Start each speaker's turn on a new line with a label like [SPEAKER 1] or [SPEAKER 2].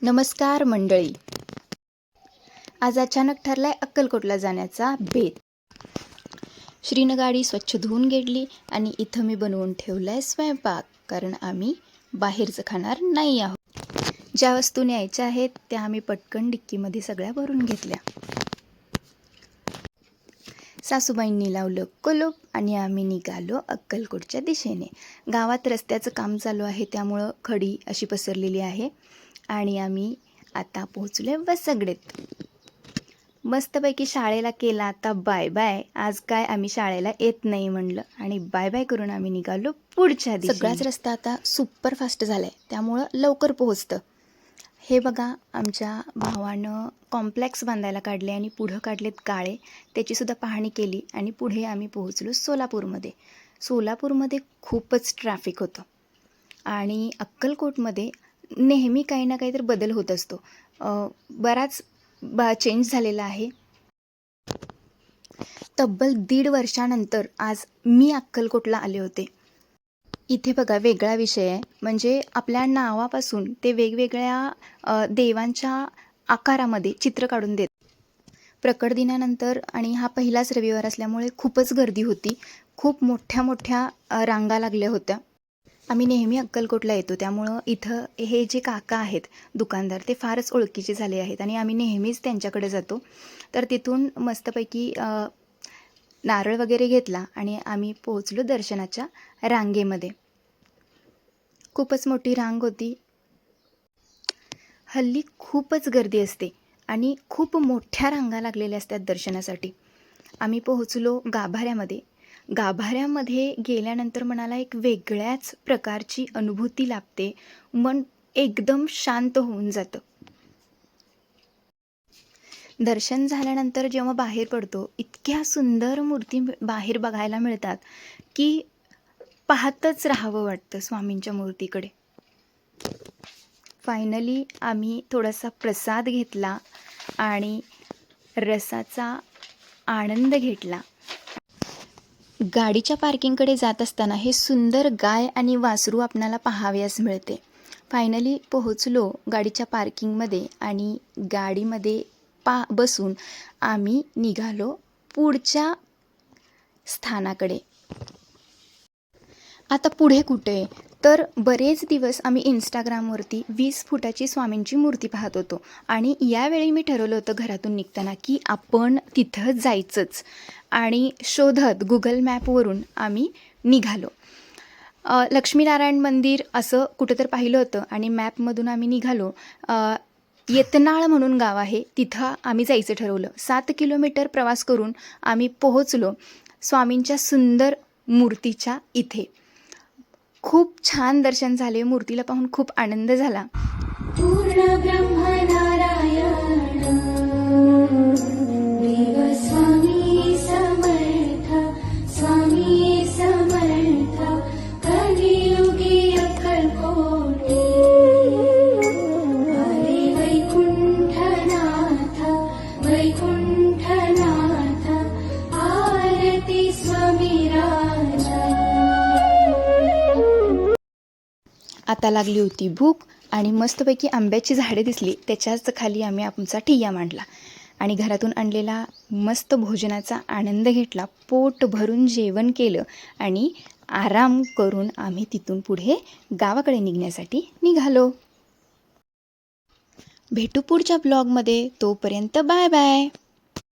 [SPEAKER 1] नमस्कार मंडळी. आज अचानक ठरलाय अक्कलकोटला जाण्याचा बेत. श्रीनं गाडी स्वच्छ धुवून घेतली आणि इथं मी बनवून ठेवलाय स्वयंपाक, कारण आम्ही बाहेरचं खाणार नाही आहोत. ज्या वस्तू न्यायच्या आहेत त्या आम्ही पटकन डिक्कीमध्ये सगळ्या भरून घेतल्या. सासूबाईंनी लावलं कुलूप आणि आम्ही निघालो अक्कलकोटच्या दिशेने. गावात रस्त्याचं काम चालू आहे, त्यामुळं खडी अशी पसरलेली आहे आणि आम्ही आता पोहोचलोय वसगडेत. मस्तपैकी शाळेला केला आता बाय बाय. आज काय आम्ही शाळेला येत नाही म्हणलं आणि बाय बाय करून आम्ही निघालो पुढच्या दिवशी. सगळाच रस्ता आता सुपर फास्ट झालाय, त्यामुळं लवकर पोहोचतं. हे बघा, आमच्या भावानं कॉम्प्लेक्स बांधायला काढले आणि पुढं काढलेत गाळे. त्याचीसुद्धा पाहणी केली आणि पुढे आम्ही पोहोचलो सोलापूरमध्ये. सोलापूरमध्ये खूपच ट्रॅफिक होतं आणि अक्कलकोटमध्ये नेहमी काही ना काहीतरी बदल होत असतो. बराच चेंज झालेला आहे. तब्बल 1.5 वर्षानंतर आज मी अक्कलकोटला आले होते. इथे बघा, वेगळा विषय आहे. म्हणजे आपल्या नावापासून ते वेगवेगळ्या देवांच्या आकारामध्ये चित्र काढून देत. प्रकट दिनानंतर आणि हा पहिलाच रविवार असल्यामुळे खूपच गर्दी होती. खूप मोठ्या मोठ्या रांगा लागल्या होत्या. आम्ही नेहमी अक्कलकोटला येतो, त्यामुळं इथं हे जे काका आहेत दुकानदार, ते फारच ओळखीचे झाले आहेत आणि आम्ही नेहमीच त्यांच्याकडे जातो. तर तिथून मस्तपैकी नारळ वगैरे घेतला आणि आम्ही पोहोचलो दर्शनाच्या रांगेमध्ये. खूपच मोठी रांग होती. हल्ली खूपच गर्दी असते आणि खूप मोठ्या रांगा लागलेल्या असतात दर्शनासाठी. आम्ही पोहोचलो गाभाऱ्यामध्ये. गाभाऱ्यामध्ये गेल्यानंतर मनाला एक वेगळ्याच प्रकारची अनुभूती लाभते. मन एकदम शांत होऊन जातं. दर्शन झाल्यानंतर जेव्हा बाहेर पडतो, इतक्या सुंदर मूर्ती बाहेर बघायला मिळतात की पाहतच राहावं वाटतं स्वामींच्या मूर्तीकडे. फायनली आम्ही थोडासा प्रसाद घेतला आणि रसाचा आनंद घेतला. गाडीच्या पार्किंगकडे जात असताना हे सुंदर गाय आणि वासरू आपणाला पाहावयास मिळते. फायनली पोहोचलो गाडीच्या पार्किंगमध्ये आणि गाडीमध्ये बसून आम्ही निघालो पुढच्या स्थानाकडे. आता पुढे कुठे? तर बरेच दिवस आम्ही इंस्टाग्रामवरती 20 फुटाची स्वामींची मूर्ती पाहत होतो आणि यावेळी मी ठरवलं होतं घरातून निघताना की आपण तिथं जायचंच आणि शोधत गुगल मॅपवरून आम्ही निघालो. लक्ष्मीनारायण मंदिर असं कुठं तर पाहिलं होतं आणि मॅपमधून आम्ही निघालो. येतनाळ म्हणून गाव आहे, तिथं आम्ही जायचं ठरवलं. 7 किलोमीटर प्रवास करून आम्ही पोहोचलो स्वामींच्या सुंदर मूर्तीच्या इथे. खूप छान दर्शन झाले. मूर्तीला पाहून खूप आनंद झाला. पूर्ण ब्रह्म नारायण देव स्वामी समर्थ, स्वामी समर्थ, कलियुगी अक्कलकोटी, हरे वैकुंठनाथ, वैकुंठनाथ, आरती स्वामी राजा. आता लागली होती भूक आणि मस्तपैकी आंब्याची झाडे दिसली, त्याच्याच खाली आम्ही आमचा ठिय्या मांडला आणि घरातून आणलेला मस्त भोजनाचा आनंद घेतला. पोट भरून जेवण केलं आणि आराम करून आम्ही तिथून पुढे गावाकडे निघण्यासाठी निघालो. भेटू पुढच्या ब्लॉगमध्ये. तोपर्यंत बाय बाय.